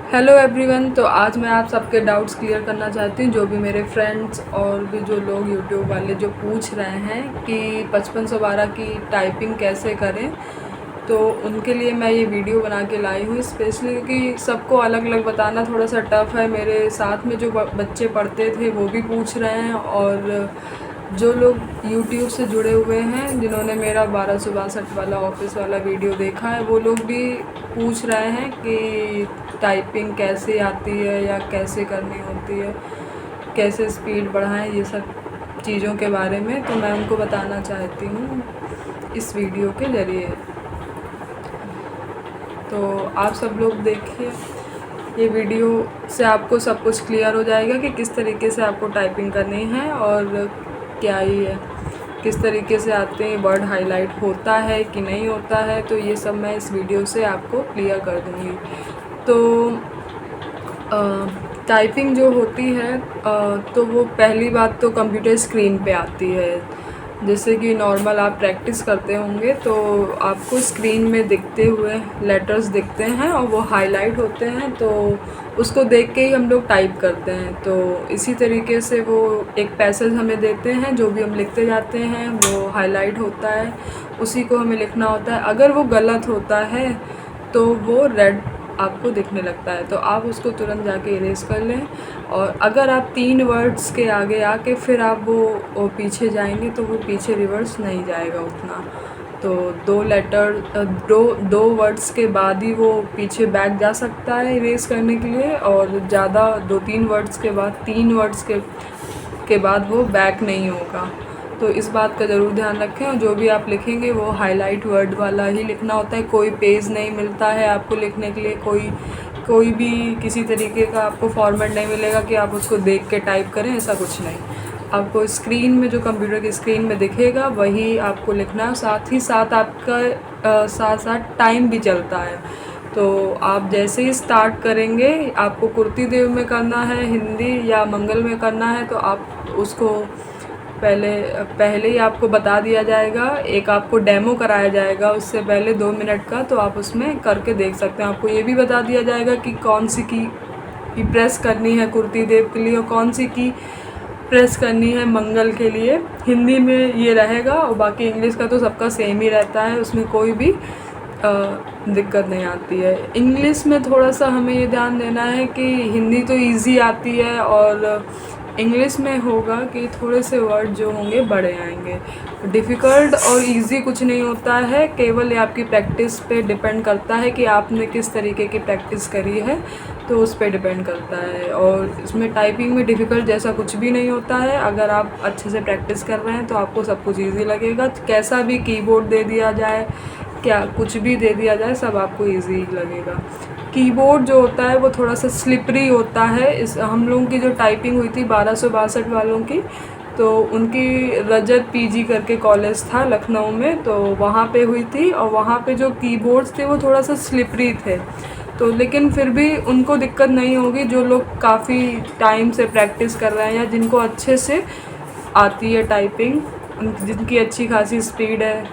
Hello everyone. तो आज मैं आप सबके डाउट्स क्लियर करना चाहती हूँ, जो भी मेरे फ्रेंड्स और भी जो लोग यूट्यूब वाले जो पूछ रहे हैं कि 5512 की टाइपिंग कैसे करें। तो उनके लिए मैं ये वीडियो बना के लाई हूँ स्पेशली, क्योंकि सबको अलग अलग बताना थोड़ा सा टफ़ है। मेरे साथ में जो बच्चे पढ़ते थे वो भी पूछ रहे हैं, और जो लोग यूट्यूब से जुड़े हुए हैं, जिन्होंने मेरा 1262 वाला ऑफिस वाला वीडियो देखा है, वो लोग भी पूछ रहे हैं कि टाइपिंग कैसे आती है या कैसे करनी होती है, कैसे स्पीड बढ़ाएं, ये सब चीज़ों के बारे में। तो मैं उनको बताना चाहती हूँ इस वीडियो के ज़रिए। तो आप सब लोग देखिए, ये वीडियो से आपको सब कुछ क्लियर हो जाएगा कि किस तरीके से आपको टाइपिंग करनी है और क्या ही है, किस तरीके से आते हैं, वर्ड हाईलाइट होता है कि नहीं होता है। तो ये सब मैं इस वीडियो से आपको क्लियर कर दूँगी। तो टाइपिंग जो होती है तो वो पहली बात तो कंप्यूटर स्क्रीन पे आती है। जैसे कि नॉर्मल आप प्रैक्टिस करते होंगे तो आपको स्क्रीन में दिखते हुए लेटर्स दिखते हैं और वो हाईलाइट होते हैं, तो उसको देख के ही हम लोग टाइप करते हैं। तो इसी तरीके से वो एक पैसेज हमें देते हैं, जो भी हम लिखते जाते हैं वो हाईलाइट होता है, उसी को हमें लिखना होता है। अगर वो गलत होता है तो वो रेड आपको दिखने लगता है, तो आप उसको तुरंत जाके इरेज कर लें। और अगर आप 3 वर्ड्स के आगे आके फिर आप वो पीछे जाएंगे तो वो पीछे रिवर्स नहीं जाएगा उतना। तो 2 लेटर दो वर्ड्स के बाद ही वो पीछे बैक जा सकता है इरेज करने के लिए, और ज़्यादा 2-3 वर्ड्स के बाद 3 वर्ड्स के बाद वो बैक नहीं होगा। तो इस बात का ज़रूर ध्यान रखें, और जो भी आप लिखेंगे वो हाईलाइट वर्ड वाला ही लिखना होता है। कोई पेज नहीं मिलता है आपको लिखने के लिए, कोई भी किसी तरीके का आपको फॉर्मेट नहीं मिलेगा कि आप उसको देख के टाइप करें, ऐसा कुछ नहीं। आपको स्क्रीन में जो कंप्यूटर की स्क्रीन में दिखेगा वही आपको लिखना है। साथ ही साथ आपका साथ साथ टाइम भी चलता है। तो आप जैसे ही स्टार्ट करेंगे, आपको कुर्ती देव में करना है हिंदी या मंगल में करना है, तो आप उसको पहले ही आपको बता दिया जाएगा। एक आपको डेमो कराया जाएगा उससे पहले 2 मिनट का, तो आप उसमें करके देख सकते हैं। आपको ये भी बता दिया जाएगा कि कौन सी की प्रेस करनी है कुर्ती देव के लिए और कौन सी की प्रेस करनी है मंगल के लिए। हिंदी में ये रहेगा, और बाकी इंग्लिश का तो सबका सेम ही रहता है, उसमें कोई भी दिक्कत नहीं आती है। इंग्लिश में थोड़ा सा हमें ये ध्यान देना है कि हिंदी तो इजी आती है, और इंग्लिश में होगा कि थोड़े से वर्ड जो होंगे बड़े आएंगे। डिफ़िकल्ट और इजी कुछ नहीं होता है, केवल ये आपकी प्रैक्टिस पे डिपेंड करता है कि आपने किस तरीके की प्रैक्टिस करी है, तो उस पर डिपेंड करता है। और इसमें टाइपिंग में डिफ़िकल्ट जैसा कुछ भी नहीं होता है। अगर आप अच्छे से प्रैक्टिस कर रहे हैं तो आपको सब कुछ ईजी लगेगा। कैसा भी कीबोर्ड दे दिया जाए, क्या कुछ भी दे दिया जाए, सब आपको ईजी लगेगा। कीबोर्ड जो होता है वो थोड़ा सा स्लिपरी होता है। इस हम लोगों की जो टाइपिंग हुई थी 1262 वालों की, तो उनकी रजत पीजी करके कॉलेज था लखनऊ में, तो वहाँ पे हुई थी। और वहाँ पे जो कीबोर्ड्स थे वो थोड़ा सा स्लिपरी थे, तो लेकिन फिर भी उनको दिक्कत नहीं होगी। जो लोग काफ़ी टाइम से प्रैक्टिस कर रहे हैं या जिनको अच्छे से आती है टाइपिंग, जिनकी अच्छी खासी स्पीड है।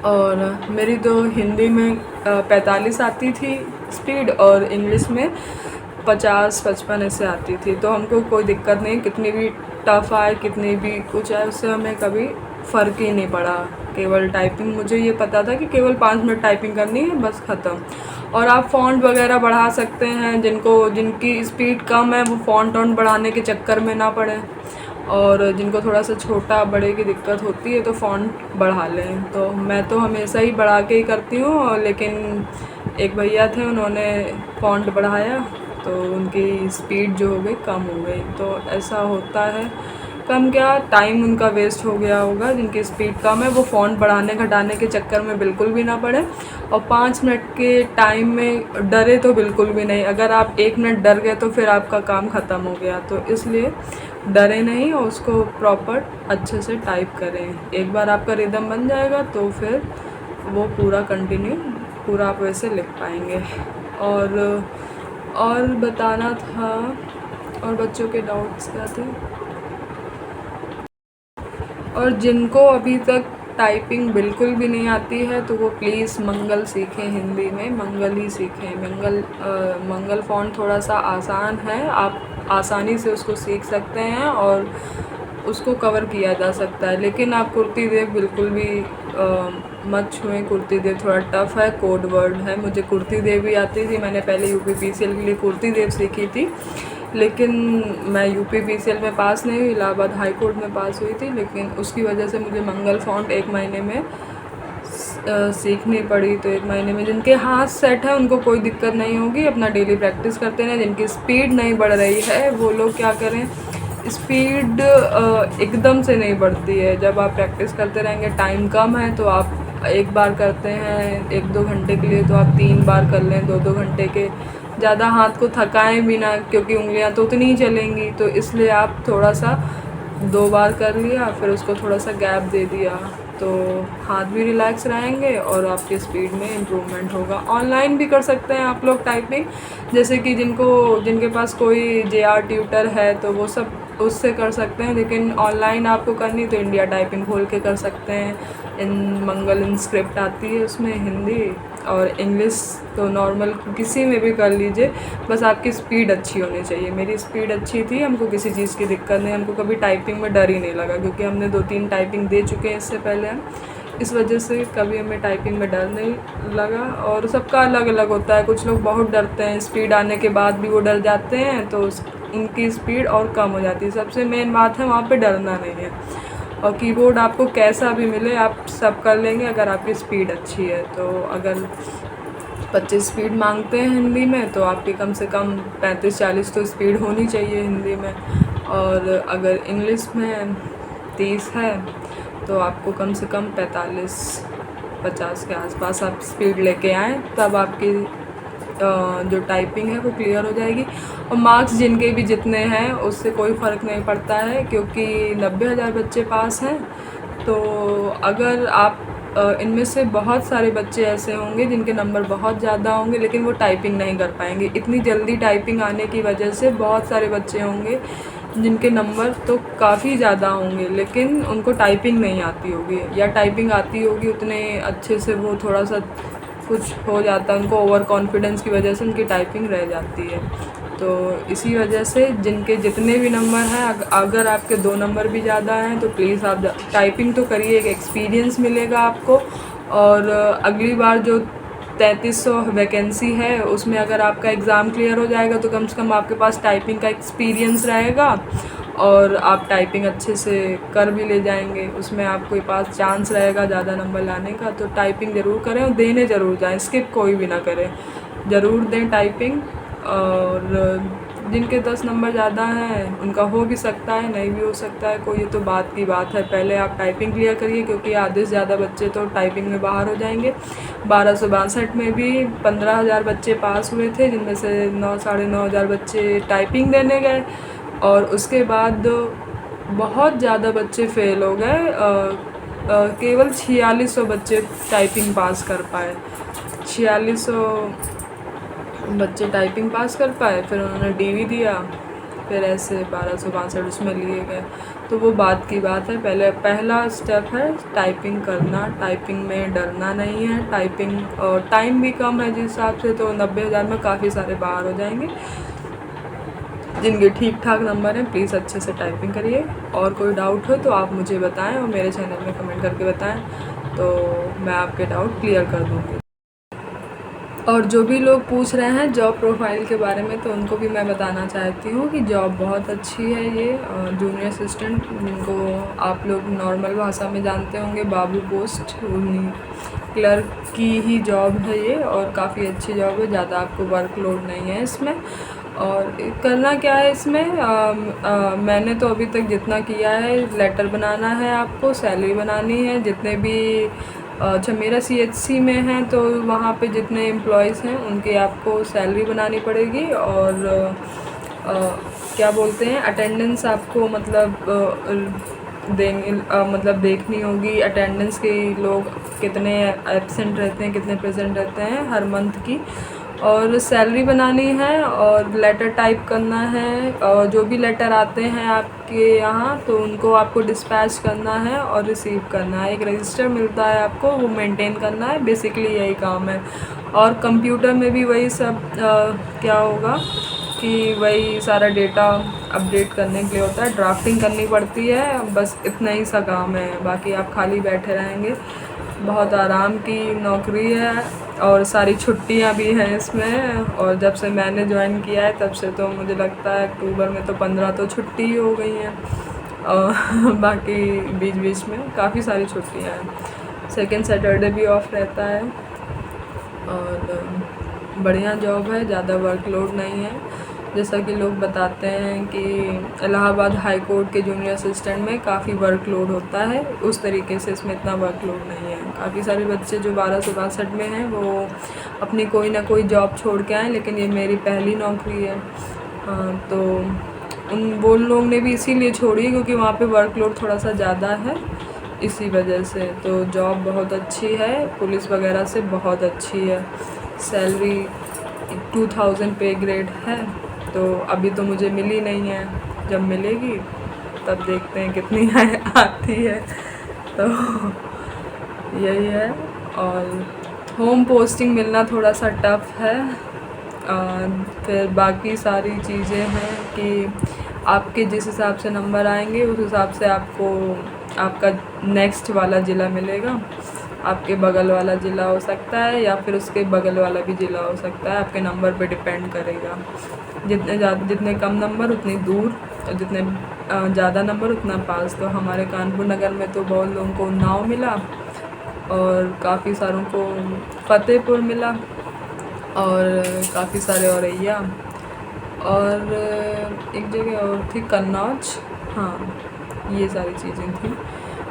और मेरी तो हिंदी में 45 आती थी स्पीड, और इंग्लिश में 50-55 ऐसे आती थी। तो हमको कोई दिक्कत नहीं, कितनी भी टफ़ आए कितनी भी कुछ आए, उससे हमें कभी फ़र्क ही नहीं पड़ा। केवल टाइपिंग, मुझे ये पता था कि केवल 5 मिनट टाइपिंग करनी है, बस ख़त्म। और आप फ़ॉन्ट वगैरह बढ़ा सकते हैं, जिनकी स्पीड कम है वो फ़ॉन्ट वॉन्ट बढ़ाने के चक्कर में ना पड़े, और जिनको थोड़ा सा छोटा बड़े की दिक्कत होती है तो फ़ॉन्ट बढ़ा लें। तो मैं तो हमेशा ही बढ़ा के ही करती हूँ, लेकिन एक भैया थे उन्होंने फ़ॉन्ट बढ़ाया तो उनकी स्पीड जो हो गई कम हो गई। तो ऐसा होता है, कम क्या टाइम उनका वेस्ट हो गया होगा। जिनकी स्पीड कम है वो फ़ॉन्ट बढ़ाने घटाने के चक्कर में बिल्कुल भी ना पड़े, और 5 मिनट के टाइम में डरे तो बिल्कुल भी नहीं। अगर आप 1 मिनट डर गए तो फिर आपका काम ख़त्म हो गया। तो इसलिए डरे नहीं और उसको प्रॉपर अच्छे से टाइप करें। एक बार आपका रिदम बन जाएगा तो फिर वो पूरा कंटिन्यू पूरा आप वैसे लिख पाएंगे। और बताना था, और बच्चों के डाउट्स क्या थे। और जिनको अभी तक टाइपिंग बिल्कुल भी नहीं आती है तो वो प्लीज़ मंगल सीखें, हिंदी में मंगल ही सीखें। मंगल फ़ॉन्ट थोड़ा सा आसान है, आप आसानी से उसको सीख सकते हैं और उसको कवर किया जा सकता है। लेकिन आप कुर्ती देव बिल्कुल भी मत छुएं। कुर्ती देव थोड़ा टफ़ है, कोड वर्ड है। मुझे कुर्ती देव भी आती थी, मैंने पहले यूपीपीसीएल के लिए कुर्ती देव सीखी थी, लेकिन मैं यूपीपीसीएल में पास नहीं हुई, इलाहाबाद हाई कोर्ट में पास हुई थी। लेकिन उसकी वजह से मुझे मंगल फ़ॉन्ट 1 महीने में सीखनी पड़ी। तो 1 महीने में जिनके हाथ सेट है उनको कोई दिक्कत नहीं होगी, अपना डेली प्रैक्टिस करते रहें। जिनकी स्पीड नहीं बढ़ रही है वो लोग क्या करें, स्पीड एकदम से नहीं बढ़ती है। जब आप प्रैक्टिस करते रहेंगे, टाइम कम है तो आप 1 बार करते हैं 1-2 घंटे के लिए तो आप 3 बार कर लें 2-2 घंटे के। ज़्यादा हाथ को थकाएं भी ना, क्योंकि उंगलियां तो उतनी ही चलेंगी, तो इसलिए आप थोड़ा सा 2 बार कर लिया, फिर उसको थोड़ा सा गैप दे दिया, तो हाथ भी रिलैक्स रहेंगे और आपकी स्पीड में इम्प्रूवमेंट होगा। ऑनलाइन भी कर सकते हैं आप लोग टाइपिंग, जैसे कि जिनके पास कोई जेआर ट्यूटर है तो वो सब उससे कर सकते हैं। लेकिन ऑनलाइन आपको करनी तो इंडिया टाइपिंग खोल के कर सकते हैं। मंगल इनस्क्रिप्ट आती है उसमें, हिंदी और इंग्लिश तो नॉर्मल किसी में भी कर लीजिए, बस आपकी स्पीड अच्छी होनी चाहिए। मेरी स्पीड अच्छी थी, हमको किसी चीज़ की दिक्कत नहीं, हमको कभी टाइपिंग में डर ही नहीं लगा, क्योंकि हमने 2-3 टाइपिंग दे चुके हैं इससे पहले हम, इस वजह से कभी हमें टाइपिंग में डर नहीं लगा। और सबका अलग अलग होता है, कुछ लोग बहुत डरते हैं, स्पीड आने के बाद भी वो डर जाते हैं तो उनकी स्पीड और कम हो जाती है। सबसे मेन बात है वहाँ पे डरना नहीं है। और कीबोर्ड आपको कैसा भी मिले आप सब कर लेंगे अगर आपकी स्पीड अच्छी है। तो अगर 25 स्पीड मांगते हैं हिंदी में तो आपकी कम से कम 35-40 तो स्पीड होनी चाहिए हिंदी में। और अगर इंग्लिश में 30 है तो आपको कम से कम 45-50 के आसपास आप स्पीड लेके आएँ, तब आपकी जो टाइपिंग है वो क्लियर हो जाएगी। और मार्क्स जिनके भी जितने हैं उससे कोई फ़र्क नहीं पड़ता है, क्योंकि 90,000 बच्चे पास हैं। तो अगर आप इनमें से बहुत सारे बच्चे ऐसे होंगे जिनके नंबर बहुत ज़्यादा होंगे लेकिन वो टाइपिंग नहीं कर पाएंगे। इतनी जल्दी टाइपिंग आने की वजह से बहुत सारे बच्चे होंगे जिनके नंबर तो काफ़ी ज़्यादा होंगे लेकिन उनको टाइपिंग नहीं आती होगी, या टाइपिंग आती होगी उतने अच्छे से, वो थोड़ा सा कुछ हो जाता है, उनको ओवर कॉन्फिडेंस की वजह से उनकी टाइपिंग रह जाती है। तो इसी वजह से जिनके जितने भी नंबर हैं, अगर आपके 2 नंबर भी ज़्यादा हैं तो प्लीज़ आप टाइपिंग तो करिए, एक एक्सपीरियंस मिलेगा आपको। और अगली बार जो 3300 वैकेंसी है उसमें अगर आपका एग्ज़ाम क्लियर हो जाएगा तो कम से कम आपके पास टाइपिंग का एक्सपीरियंस रहेगा और आप टाइपिंग अच्छे से कर भी ले जाएंगे। उसमें आपके पास चांस रहेगा ज़्यादा नंबर लाने का। तो टाइपिंग ज़रूर करें और देने ज़रूर जाएं, स्किप कोई भी ना करें, ज़रूर दें टाइपिंग। और जिनके 10 नंबर ज़्यादा हैं उनका हो भी सकता है, नहीं भी हो सकता है, कोई ये तो बात की बात है। पहले आप टाइपिंग क्लियर करिए, क्योंकि आधे से ज़्यादा बच्चे तो टाइपिंग में बाहर हो जाएंगे। 1262 में भी 15,000 बच्चे पास हुए थे, जिनमें से 9-9,500 बच्चे टाइपिंग देने गए और उसके बाद बहुत ज़्यादा बच्चे फ़ेल हो गए। केवल 4600 बच्चे टाइपिंग पास कर पाए, 4600 बच्चे टाइपिंग पास कर पाए। फिर उन्होंने डीवी दिया, फिर ऐसे 1262 उसमें लिए गए। तो वो बात की बात है, पहला स्टेप है टाइपिंग करना, टाइपिंग में डरना नहीं है। टाइपिंग और टाइम भी कम है जिस हिसाब से, तो 90,000 में काफ़ी सारे बाहर हो जाएंगे। जिनके ठीक ठाक नंबर हैं प्लीज़ अच्छे से टाइपिंग करिए। और कोई डाउट हो तो आप मुझे बताएं और मेरे चैनल में कमेंट करके बताएं, तो मैं आपके डाउट क्लियर कर दूँगी। और जो भी लोग पूछ रहे हैं जॉब प्रोफाइल के बारे में, तो उनको भी मैं बताना चाहती हूँ कि जॉब बहुत अच्छी है। ये जूनियर असिस्टेंट, जिनको आप लोग नॉर्मल भाषा में जानते होंगे बाबू पोस्ट, क्लर्क की ही जॉब है ये, और काफ़ी अच्छी जॉब है, ज़्यादा आपको वर्कलोड नहीं है इसमें। और करना क्या है इसमें, मैंने तो अभी तक जितना किया है, लेटर बनाना है, आपको सैलरी बनानी है, जितने भी अच्छा मेरा सीएचसी में है तो वहाँ पे जितने एम्प्लॉयज़ हैं उनकी आपको सैलरी बनानी पड़ेगी। और क्या बोलते हैं, अटेंडेंस आपको देंगे, मतलब देखनी होगी अटेंडेंस की, लोग कितने एब्सेंट रहते हैं कितने प्रेजेंट रहते हैं हर मंथ की। और सैलरी बनानी है और लेटर टाइप करना है, और जो भी लेटर आते हैं आपके यहाँ तो उनको आपको डिस्पैच करना है और रिसीव करना है। एक रजिस्टर मिलता है आपको, वो मेंटेन करना है, बेसिकली यही काम है। और कंप्यूटर में भी वही सब क्या होगा कि वही सारा डेटा अपडेट करने के लिए होता है, ड्राफ्टिंग करनी पड़ती है, बस इतना ही सा काम है। बाकी आप खाली बैठे रहेंगे। बहुत आराम की नौकरी है और सारी छुट्टियां भी हैं इसमें। और जब से मैंने ज्वाइन किया है तब से तो मुझे लगता है अक्टूबर में तो 15 तो छुट्टी ही हो गई हैं, और बाकी बीच बीच में काफ़ी सारी छुट्टियां हैं। सेकंड सैटरडे भी ऑफ रहता है। और बढ़िया जॉब है, ज़्यादा वर्कलोड नहीं है। जैसा कि लोग बताते हैं कि इलाहाबाद हाई कोर्ट के जूनियर असिस्टेंट में काफ़ी वर्कलोड होता है, उस तरीके से इसमें इतना वर्कलोड नहीं है। काफ़ी सारे बच्चे जो 1262 में हैं वो अपनी कोई ना कोई जॉब छोड़ के आए, लेकिन ये मेरी पहली नौकरी है। तो वो लोग ने भी इसीलिए छोड़ी क्योंकि वहाँ पे वर्कलोड थोड़ा सा ज़्यादा है, इसी वजह से। तो जॉब बहुत अच्छी है, पुलिस वगैरह से बहुत अच्छी है। सैलरी 2000 पे ग्रेड है। तो अभी तो मुझे मिली नहीं है, जब मिलेगी तब देखते हैं कितनी आती है। तो यही है। और होम पोस्टिंग मिलना थोड़ा सा टफ है। फिर बाकी सारी चीज़ें हैं कि आपके जिस हिसाब से नंबर आएंगे उस हिसाब से आपको आपका नेक्स्ट वाला ज़िला मिलेगा। आपके बगल वाला ज़िला हो सकता है या फिर उसके बगल वाला भी ज़िला हो सकता है, आपके नंबर पे डिपेंड करेगा। जितने कम नंबर उतनी दूर, और जितने ज़्यादा नंबर उतना पास। तो हमारे कानपुर नगर में तो बहुत लोगों को उन्नाव मिला और काफ़ी सारों को फ़तेहपुर मिला और काफ़ी सारे औरैया, और एक जगह और थी कन्नौज। हाँ, ये सारी चीज़ें थी।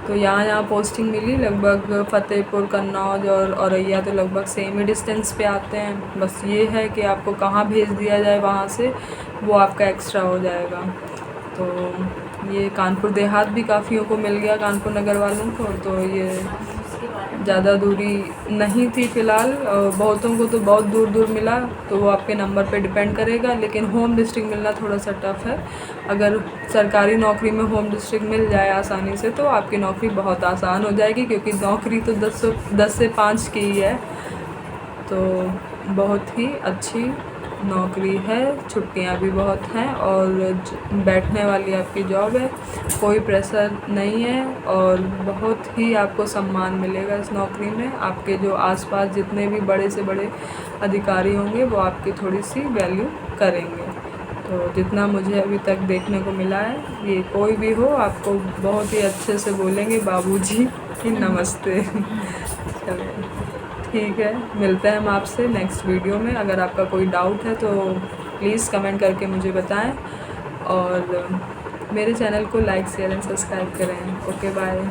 तो यहाँ पोस्टिंग मिली। लगभग फ़तेहपुर, कन्नौज और औरैया तो लगभग सेम ही डिस्टेंस पे आते हैं। बस ये है कि आपको कहाँ भेज दिया जाए वहाँ से, वो आपका एक्स्ट्रा हो जाएगा। तो ये कानपुर देहात भी काफ़ियों को मिल गया, कानपुर नगर वालों को। तो ये ज़्यादा दूरी नहीं थी फ़िलहाल, बहुतों को तो बहुत दूर दूर मिला। तो वो आपके नंबर पे डिपेंड करेगा, लेकिन होम डिस्ट्रिक्ट मिलना थोड़ा सा टफ़ है। अगर सरकारी नौकरी में होम डिस्ट्रिक्ट मिल जाए आसानी से तो आपकी नौकरी बहुत आसान हो जाएगी, क्योंकि नौकरी तो 10 से 5 की ही है। तो बहुत ही अच्छी नौकरी है, छुट्टियां भी बहुत हैं और बैठने वाली आपकी जॉब है, कोई प्रेशर नहीं है और बहुत ही आपको सम्मान मिलेगा इस नौकरी में। आपके जो आसपास जितने भी बड़े से बड़े अधिकारी होंगे वो आपकी थोड़ी सी वैल्यू करेंगे। तो जितना मुझे अभी तक देखने को मिला है, ये कोई भी हो आपको बहुत ही अच्छे से बोलेंगे बाबूजी कि नमस्ते। चलिए ठीक है, मिलते हैं हम आपसे नेक्स्ट वीडियो में। अगर आपका कोई डाउट है तो प्लीज़ कमेंट करके मुझे बताएं, और मेरे चैनल को लाइक शेयर एंड सब्सक्राइब करें। Okay bye.